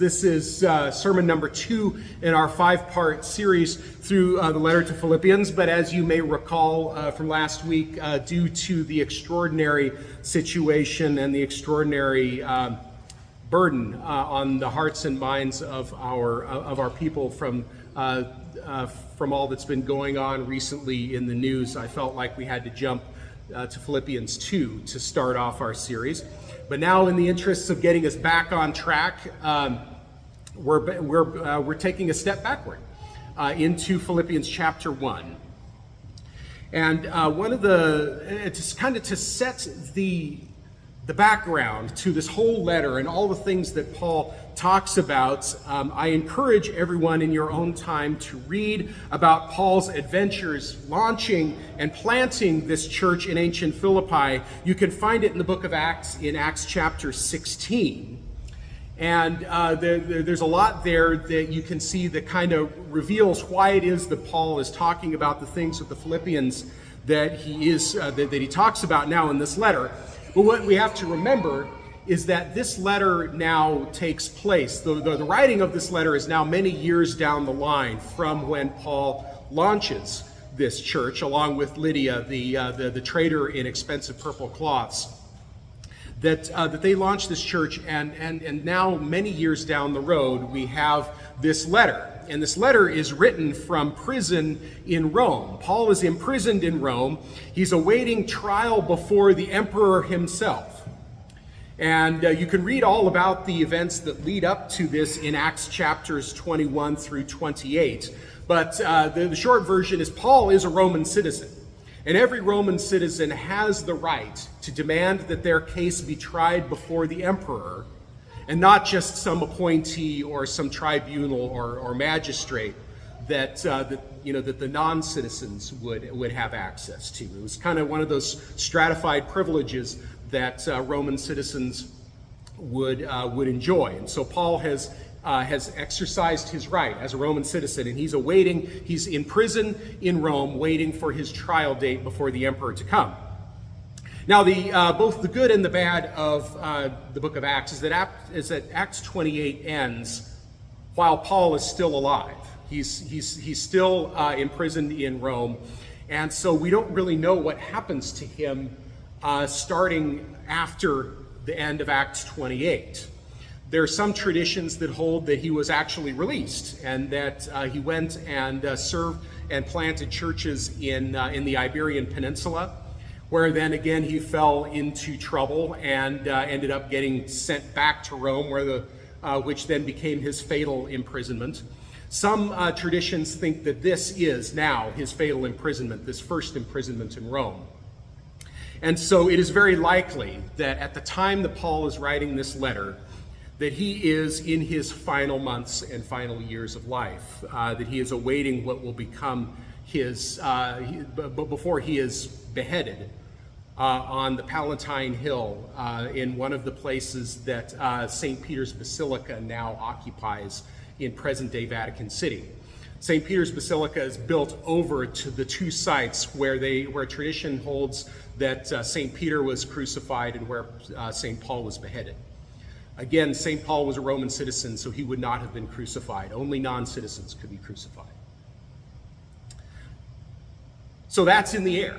This is sermon number 2 in our 5-part series through the letter to Philippians. But as you may recall from last week, due to the extraordinary situation and the extraordinary burden on the hearts and minds of our people from all that's been going on recently in the news, I felt like we had to jump to Philippians 2 to start off our series. But now, in the interests of getting us back on track, we're taking a step backward into Philippians chapter 1. And it's kind of to set the background to this whole letter and all the things that Paul talks about. I encourage everyone in your own time to read about Paul's adventures launching and planting this church in ancient Philippi. You can find it in the book of Acts, in Acts chapter 16. And there's a lot there that you can see that kind of reveals why it is that Paul is talking about the things with the Philippians that he talks about now in this letter. But what we have to remember is that this letter now takes place. The writing of this letter is now many years down the line from when Paul launches this church, along with Lydia, the trader in expensive purple cloths. That they launched this church, and now many years down the road, we have this letter. And this letter is written from prison in Rome. Paul is imprisoned in Rome. He's awaiting trial before the emperor himself. And you can read all about the events that lead up to this in Acts chapters 21 through 28. But the short version is Paul is a Roman citizen. And every Roman citizen has the right to demand that their case be tried before the emperor, and not just some appointee or some tribunal or magistrate that the non-citizens would have access to. It was kind of one of those stratified privileges that Roman citizens would enjoy. And so Paul has exercised his right as a Roman citizen, and he's in prison in Rome, waiting for his trial date before the emperor to come. Now, both the good and the bad of the book of Acts is that Acts 28 ends while Paul is still alive. He's still imprisoned in Rome, and so we don't really know what happens to him starting after the end of Acts 28. There are some traditions that hold that he was actually released, and that he went and served and planted churches in the Iberian Peninsula, where then again he fell into trouble and ended up getting sent back to Rome, which then became his fatal imprisonment. Some traditions think that this is now his fatal imprisonment, this first imprisonment in Rome. And so it is very likely that at the time that Paul is writing this letter, that he is in his final months and final years of life, that he is awaiting what will become his, before he is beheaded on the Palatine Hill in one of the places that St. Peter's Basilica now occupies in present-day Vatican City. St. Peter's Basilica is built over to the two sites where tradition holds that St. Peter was crucified and where St. Paul was beheaded. Again, St. Paul was a Roman citizen, so he would not have been crucified. Only non-citizens could be crucified. So that's in the air.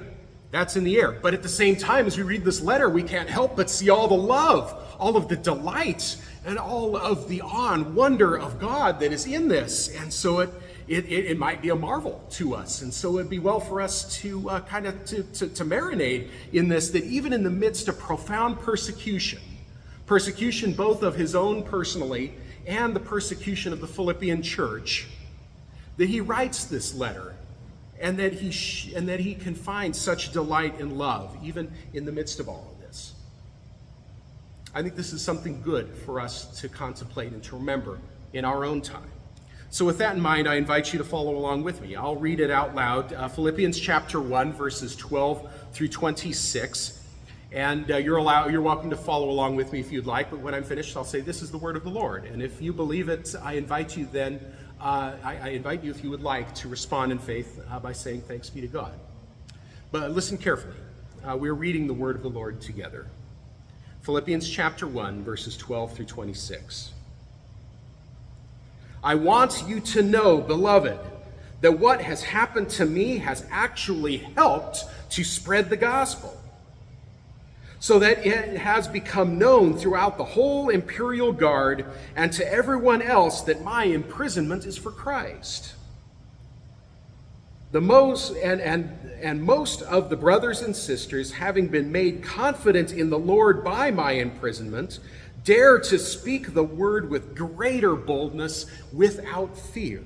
That's in the air. But at the same time, as we read this letter, we can't help but see all the love, all of the delight, and all of the awe and wonder of God that is in this. And so it might be a marvel to us. And so it'd be well for us to kind of to marinate in this, that even in the midst of profound persecution both of his own personally and the persecution of the Philippian church, that he writes this letter, and that he can find such delight and love even in the midst of all of this. I think this is something good for us to contemplate and to remember in our own time. So with that in mind, I invite you to follow along with me. I'll read it out loud. Philippians chapter 1, verses 12 through 26. And you're welcome to follow along with me if you'd like, but when I'm finished, I'll say, "This is the word of the Lord." And if you believe it, I invite you then, I invite you, if you would like, to respond in faith by saying, "Thanks be to God." But listen carefully. We're reading the word of the Lord together. Philippians chapter 1, verses 12 through 26. I want you to know, beloved, that what has happened to me has actually helped to spread the gospel, so that it has become known throughout the whole imperial guard and to everyone else that my imprisonment is for Christ. Most of the brothers and sisters, having been made confident in the Lord by my imprisonment, dare to speak the word with greater boldness without fear.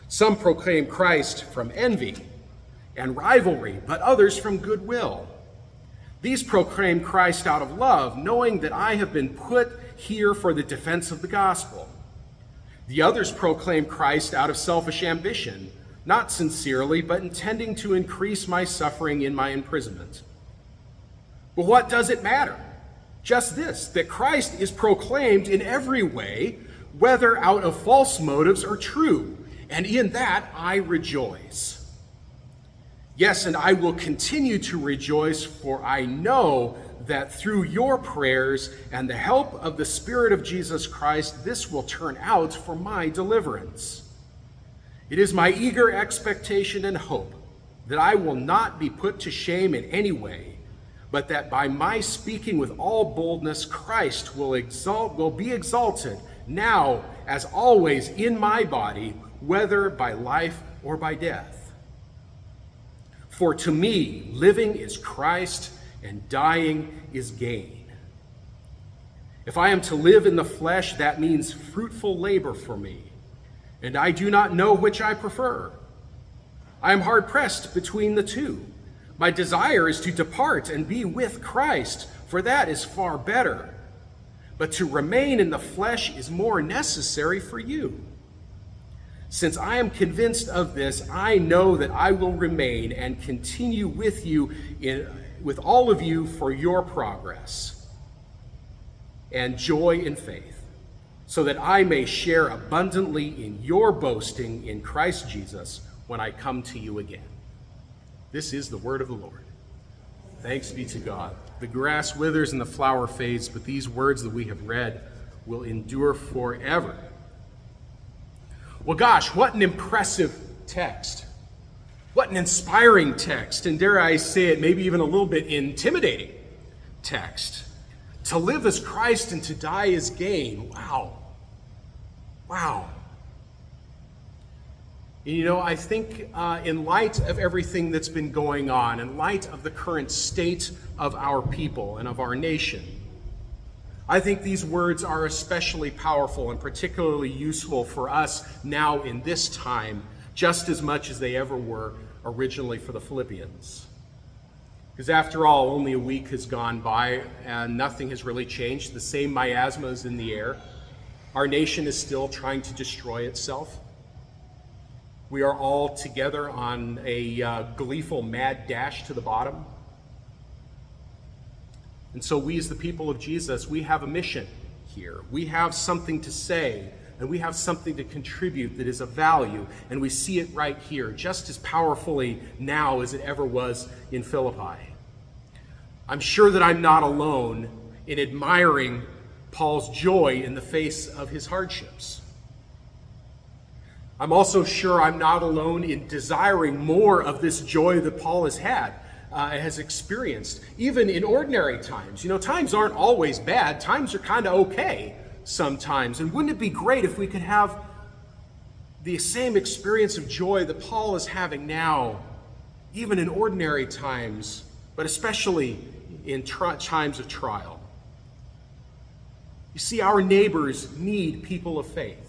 Some proclaim Christ from envy and rivalry, but others from goodwill. These proclaim Christ out of love, knowing that I have been put here for the defense of the gospel. The others proclaim Christ out of selfish ambition, not sincerely, but intending to increase my suffering in my imprisonment. But what does it matter? Just this, that Christ is proclaimed in every way, whether out of false motives or true, and in that I rejoice. Yes, and I will continue to rejoice, for I know that through your prayers and the help of the Spirit of Jesus Christ, this will turn out for my deliverance. It is my eager expectation and hope that I will not be put to shame in any way, but that by my speaking with all boldness, Christ will be exalted now as always in my body, whether by life or by death. For to me, living is Christ, and dying is gain. If I am to live in the flesh, that means fruitful labor for me, and I do not know which I prefer. I am hard-pressed between the two. My desire is to depart and be with Christ, for that is far better. But to remain in the flesh is more necessary for you. Since I am convinced of this, I know that I will remain and continue with you, with all of you, for your progress and joy in faith, so that I may share abundantly in your boasting in Christ Jesus when I come to you again. This is the word of the Lord. Thanks be to God. The grass withers and the flower fades, but these words that we have read will endure forever. Well, gosh, what an impressive text. What an inspiring text, and dare I say it, maybe even a little bit intimidating text. To live as Christ and to die as gain. Wow. Wow. You know, I think in light of everything that's been going on, in light of the current state of our people and of our nation, I think these words are especially powerful and particularly useful for us now in this time, just as much as they ever were originally for the Philippians. Because after all, only a week has gone by and nothing has really changed. The same miasma is in the air. Our nation is still trying to destroy itself. We are all together on a gleeful mad dash to the bottom. And so we as the people of Jesus, we have a mission here. We have something to say, and we have something to contribute that is of value, and we see it right here, just as powerfully now as it ever was in Philippi. I'm sure that I'm not alone in admiring Paul's joy in the face of his hardships. I'm also sure I'm not alone in desiring more of this joy that Paul has experienced, even in ordinary times. You know, times aren't always bad. Times are kind of okay sometimes. And wouldn't it be great if we could have the same experience of joy that Paul is having now, even in ordinary times, but especially in times of trial? You see, our neighbors need people of faith.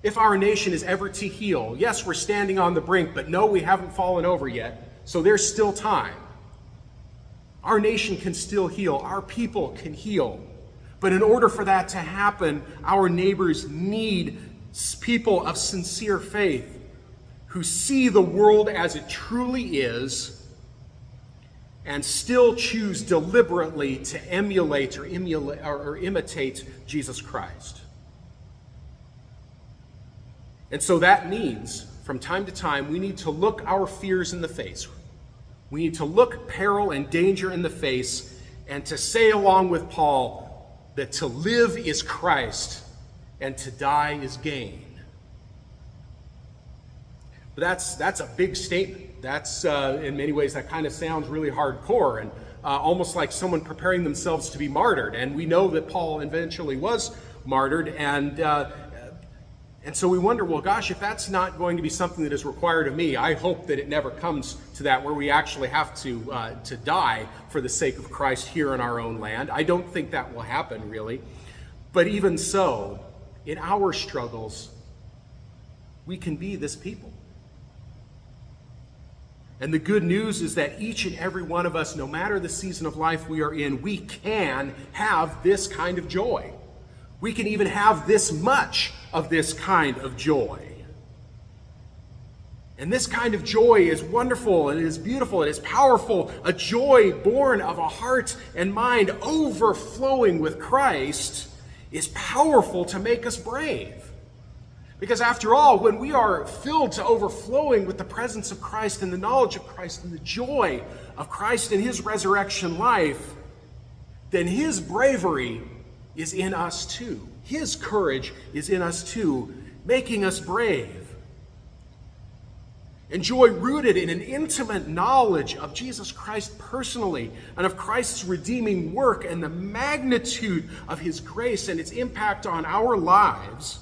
If our nation is ever to heal, yes, we're standing on the brink, but no, we haven't fallen over yet. So there's still time. Our nation can still heal. Our people can heal. But in order for that to happen, our neighbors need people of sincere faith who see the world as it truly is and still choose deliberately to emulate or imitate Jesus Christ. And so that means, from time to time, we need to look our fears in the face. We need to look peril and danger in the face and to say along with Paul that to live is Christ and to die is gain. But that's a big statement. That's, in many ways, that kind of sounds really hardcore and almost like someone preparing themselves to be martyred. And we know that Paul eventually was martyred, and so we wonder, well, gosh, if that's not going to be something that is required of me, I hope that it never comes to that where we actually have to die for the sake of Christ here in our own land. I don't think that will happen, really. But even so, in our struggles, we can be this people. And the good news is that each and every one of us, no matter the season of life we are in, we can have this kind of joy. We can even have this much of this kind of joy. And this kind of joy is wonderful, and it is beautiful, it is powerful, a joy born of a heart and mind overflowing with Christ is powerful to make us brave. Because after all, when we are filled to overflowing with the presence of Christ and the knowledge of Christ and the joy of Christ and his resurrection life, then his bravery is in us too. His courage is in us too, making us brave. And joy rooted in an intimate knowledge of Jesus Christ personally and of Christ's redeeming work and the magnitude of his grace and its impact on our lives,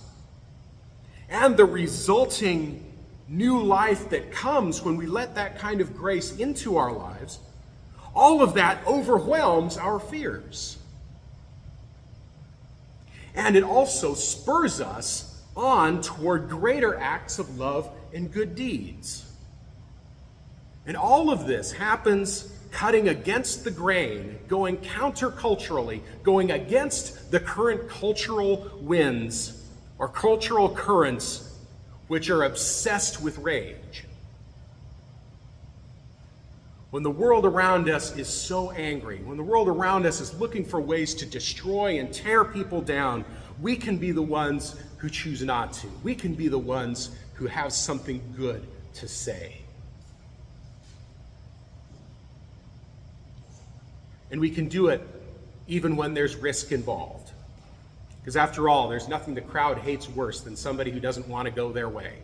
and the resulting new life that comes when we let that kind of grace into our lives, all of that overwhelms our fears. And it also spurs us on toward greater acts of love and good deeds. And all of this happens cutting against the grain, going counterculturally, going against the current cultural winds or cultural currents which are obsessed with rage. When the world around us is so angry, when the world around us is looking for ways to destroy and tear people down, we can be the ones who choose not to. We can be the ones who have something good to say. And we can do it even when there's risk involved. Because after all, there's nothing the crowd hates worse than somebody who doesn't want to go their way.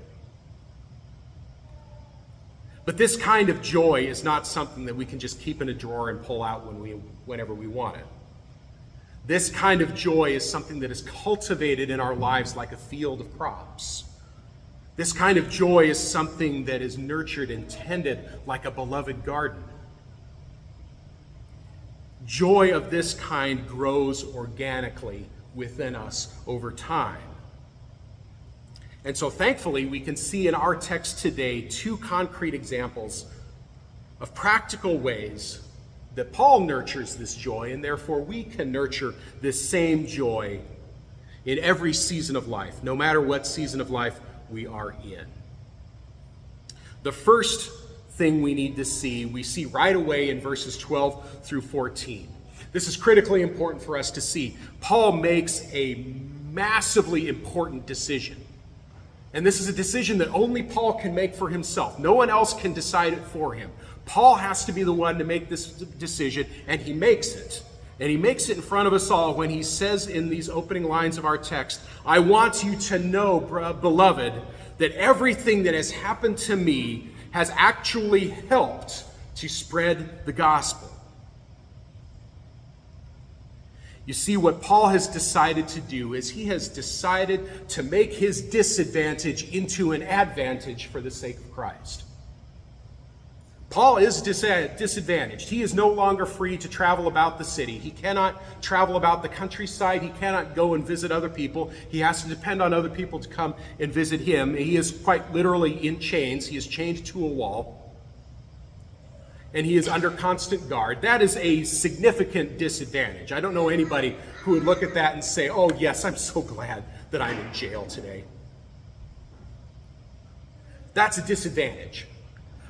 But this kind of joy is not something that we can just keep in a drawer and pull out whenever we want it. This kind of joy is something that is cultivated in our lives like a field of crops. This kind of joy is something that is nurtured and tended like a beloved garden. Joy of this kind grows organically within us over time. And so thankfully, we can see in our text today two concrete examples of practical ways that Paul nurtures this joy, and therefore we can nurture this same joy in every season of life, no matter what season of life we are in. The first thing we need to see, we see right away in verses 12 through 14. This is critically important for us to see. Paul makes a massively important decision. And this is a decision that only Paul can make for himself. No one else can decide it for him. Paul has to be the one to make this decision, and he makes it. And he makes it in front of us all when he says in these opening lines of our text, I want you to know, beloved, that everything that has happened to me has actually helped to spread the gospel. You see, what Paul has decided to do is he has decided to make his disadvantage into an advantage for the sake of Christ. Paul is disadvantaged. He is no longer free to travel about the city. He cannot travel about the countryside. He cannot go and visit other people. He has to depend on other people to come and visit him. He is quite literally in chains. He is chained to a wall. And he is under constant guard. That is a significant disadvantage. I don't know anybody who would look at that and say, oh yes, I'm so glad that I'm in jail today. That's a disadvantage.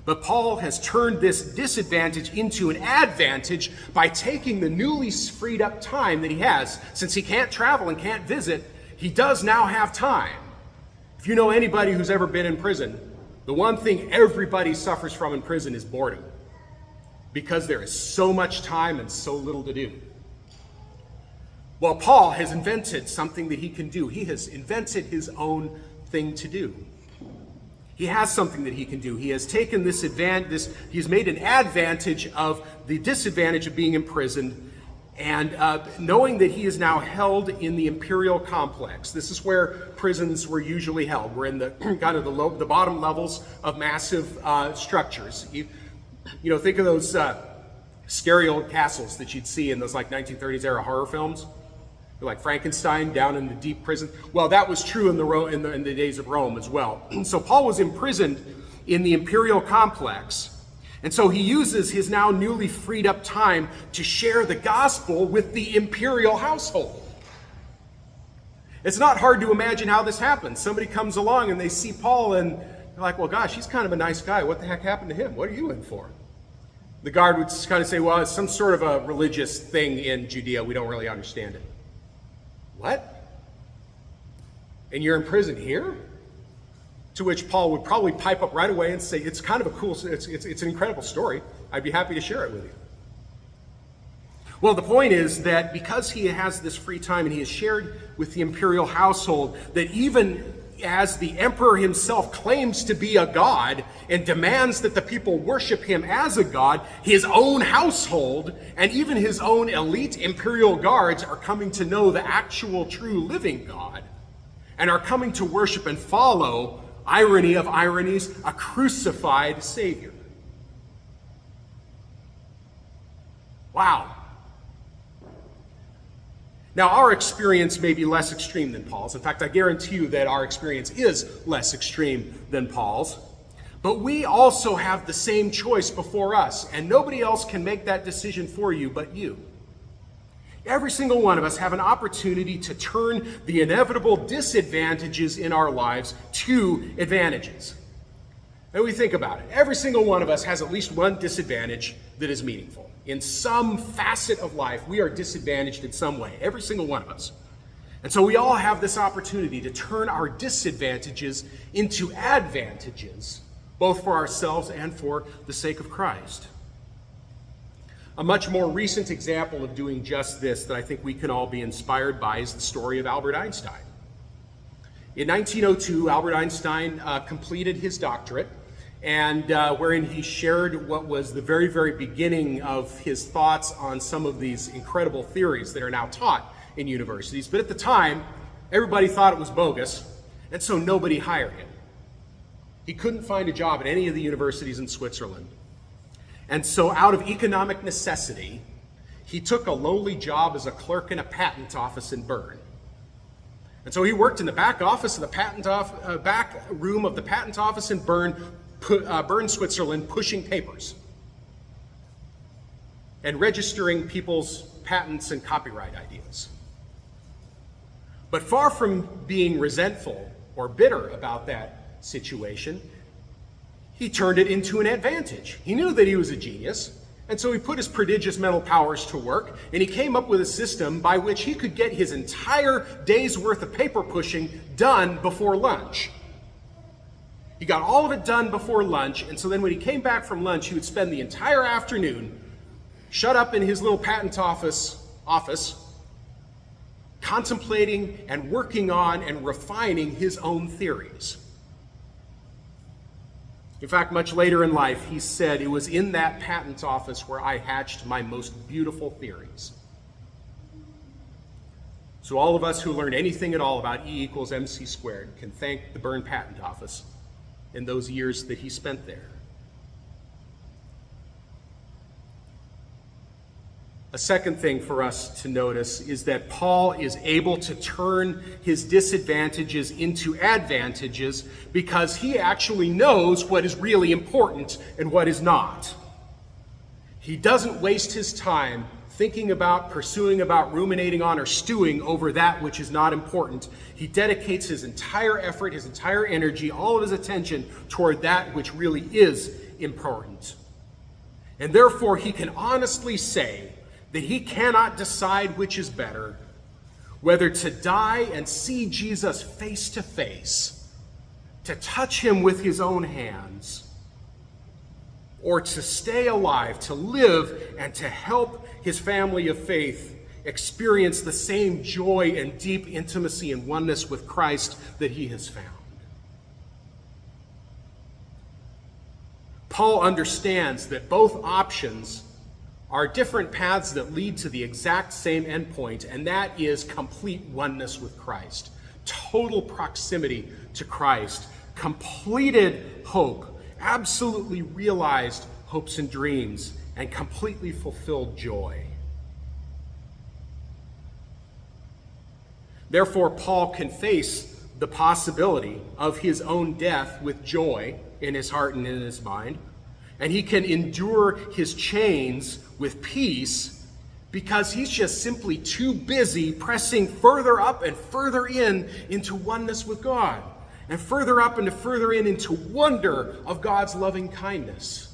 But Paul has turned this disadvantage into an advantage by taking the newly freed up time that he has. Since he can't travel and can't visit, he does now have time. If you know anybody who's ever been in prison, the one thing everybody suffers from in prison is boredom. Because there is so much time and so little to do. Well, Paul has invented something that he can do. He has invented his own thing to do. He has something that he can do. He has taken this advantage, he's made an advantage of the disadvantage of being imprisoned, and knowing that he is now held in the imperial complex. This is where prisons were usually held. We're in the kind of the bottom levels of massive structures. You know, think of those scary old castles that you'd see in those like 1930s era horror films, like Frankenstein down in the deep prison. Well, that was true in the days of Rome as well. So Paul was imprisoned in the imperial complex. And so he uses his now newly freed up time to share the gospel with the imperial household. It's not hard to imagine how this happens. Somebody comes along and they see Paul and they're like, well, gosh, he's kind of a nice guy. What the heck happened to him? What are you in for? The guard would just kind of say, well, it's some sort of a religious thing in Judea. We don't really understand it. What? And you're in prison here? To which Paul would probably pipe up right away and say, it's kind of a cool, it's an incredible story. I'd be happy to share it with you. Well, the point is that because he has this free time and he has shared with the imperial household, that even as the emperor himself claims to be a god and demands that the people worship him as a god, his own household and even his own elite imperial guards are coming to know the actual true living God and are coming to worship and follow, irony of ironies, a crucified Savior. Wow. Now, our experience may be less extreme than Paul's. In fact, I guarantee you that our experience is less extreme than Paul's. But we also have the same choice before us, and nobody else can make that decision for you but you. Every single one of us have an opportunity to turn the inevitable disadvantages in our lives to advantages. And we think about it. Every single one of us has at least one disadvantage that is meaningful. In some facet of life, we are disadvantaged in some way, every single one of us. And so we all have this opportunity to turn our disadvantages into advantages, both for ourselves and for the sake of Christ. A much more recent example of doing just this that I think we can all be inspired by is the story of Albert Einstein. In 1902, Albert Einstein completed his doctorate, and wherein he shared what was the very, very beginning of his thoughts on some of these incredible theories that are now taught in universities. But at the time, everybody thought it was bogus, and so nobody hired him. He couldn't find a job at any of the universities in Switzerland. And so out of economic necessity, he took a lowly job as a clerk in a patent office in Bern. And so he worked in the back office of the back room of the patent office in Bern, Switzerland, pushing papers and registering people's patents and copyright ideas. But far from being resentful or bitter about that situation, he turned it into an advantage. He knew that he was a genius, and so he put his prodigious mental powers to work, and he came up with a system by which he could get his entire day's worth of paper pushing done before lunch. He got all of it done before lunch, and so then when he came back from lunch, he would spend the entire afternoon shut up in his little patent office, contemplating and working on and refining his own theories. In fact, much later in life, he said, it was in that patent office where I hatched my most beautiful theories. So all of us who learn anything at all about E equals MC squared can thank the Bern Patent Office in those years that he spent there. A second thing for us to notice is that Paul is able to turn his disadvantages into advantages because he actually knows what is really important and what is not. He doesn't waste his time thinking about, pursuing about, ruminating on, or stewing over that which is not important. He dedicates his entire effort, his entire energy, all of his attention toward that which really is important. And therefore, he can honestly say that he cannot decide which is better, whether to die and see Jesus face to face, to touch him with his own hands, or to stay alive, to live, and to help his family of faith experience the same joy and deep intimacy and oneness with Christ that he has found. Paul understands that both options are different paths that lead to the exact same endpoint, and that is complete oneness with Christ, total proximity to Christ, completed hope, absolutely realized hopes and dreams, and completely fulfilled joy. Therefore, Paul can face the possibility of his own death with joy in his heart and in his mind, and he can endure his chains with peace because he's just simply too busy pressing further up and further into oneness with God, and further up and further into wonder of God's loving kindness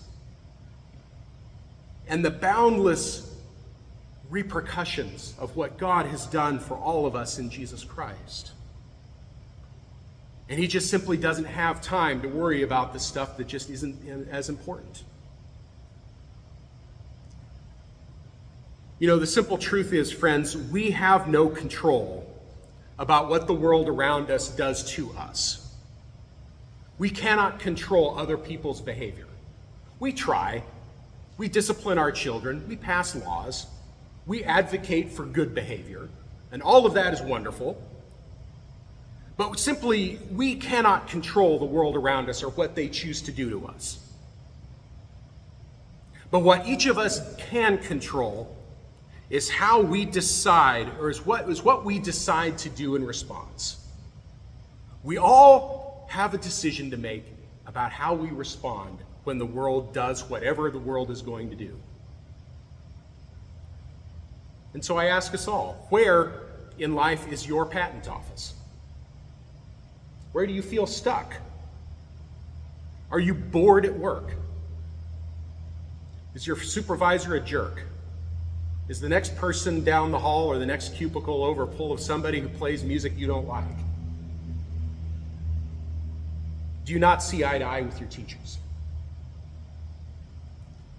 and the boundless repercussions of what God has done for all of us in Jesus Christ. And he just simply doesn't have time to worry about the stuff that just isn't as important. You know, the simple truth is, friends, we have no control about what the world around us does to us. We cannot control other people's behavior. We try. We discipline our children. We pass laws. We advocate for good behavior. And all of that is wonderful. But simply, we cannot control the world around us or what they choose to do to us. But what each of us can control is how we decide, or is what we decide to do in response. We all have a decision to make about how we respond when the world does whatever the world is going to do. And so I ask us all, where in life is your patent office? Where do you feel stuck? Are you bored at work? Is your supervisor a jerk? Is the next person down the hall or the next cubicle over full of somebody who plays music you don't like? Do you not see eye to eye with your teachers?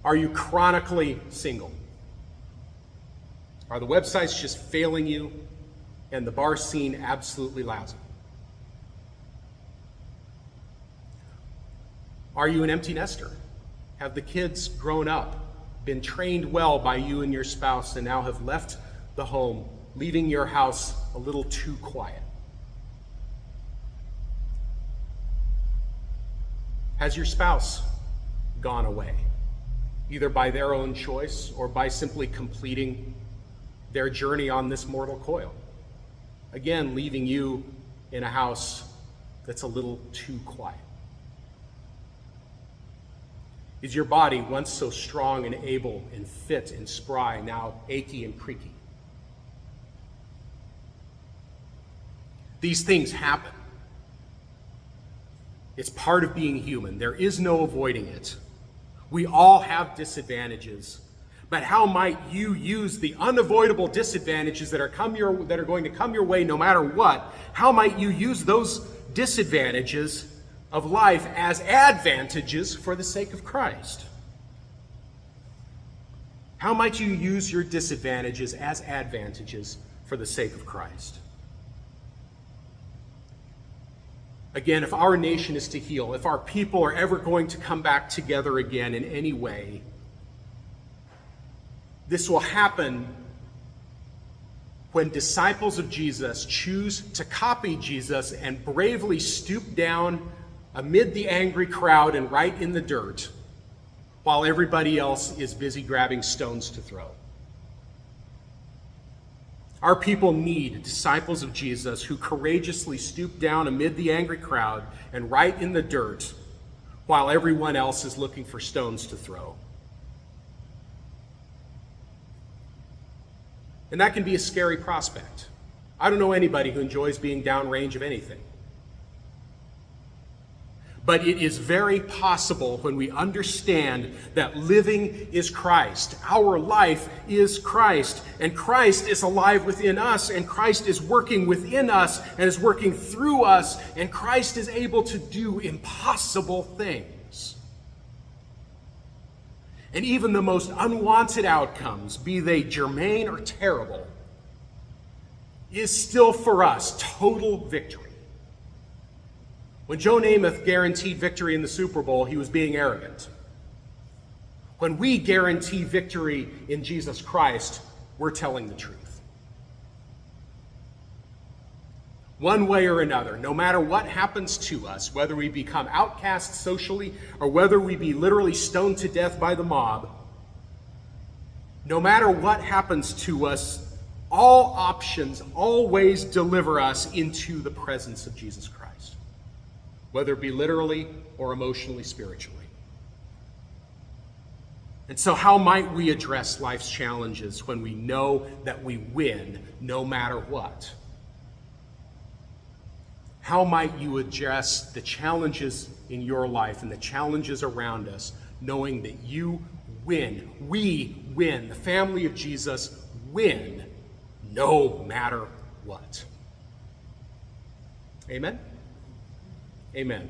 Are you chronically single? Are the websites just failing you and the bar scene absolutely lousy? Are you an empty nester? Have the kids grown up, been trained well by you and your spouse, and now have left the home, leaving your house a little too quiet? Has your spouse gone away, either by their own choice or by simply completing their journey on this mortal coil? Again, leaving you in a house that's a little too quiet. Is your body, once so strong and able and fit and spry, now achy and creaky? These things happen. It's part of being human. There is no avoiding it. We all have disadvantages. But how might you use the unavoidable disadvantages that are going to come your way no matter what? How might you use those disadvantages of life as advantages for the sake of Christ? How might you use your disadvantages as advantages for the sake of Christ? Again, if our nation is to heal, if our people are ever going to come back together again in any way, this will happen when disciples of Jesus choose to copy Jesus and bravely stoop down amid the angry crowd and right in the dirt, while everybody else is busy grabbing stones to throw. Our people need disciples of Jesus who courageously stoop down amid the angry crowd and right in the dirt, while everyone else is looking for stones to throw. And that can be a scary prospect. I don't know anybody who enjoys being downrange of anything. But it is very possible when we understand that living is Christ. Our life is Christ, and Christ is alive within us, and Christ is working within us and is working through us, and Christ is able to do impossible things. And even the most unwanted outcomes, be they germane or terrible, is still for us total victory. When Joe Namath guaranteed victory in the Super Bowl, he was being arrogant. When we guarantee victory in Jesus Christ, we're telling the truth. One way or another, no matter what happens to us, whether we become outcast socially or whether we be literally stoned to death by the mob, no matter what happens to us, all options always deliver us into the presence of Jesus Christ, whether it be literally or emotionally, spiritually. And so how might we address life's challenges when we know that we win no matter what? How might you address the challenges in your life and the challenges around us, knowing that you win, we win, the family of Jesus win, no matter what? Amen? Amen.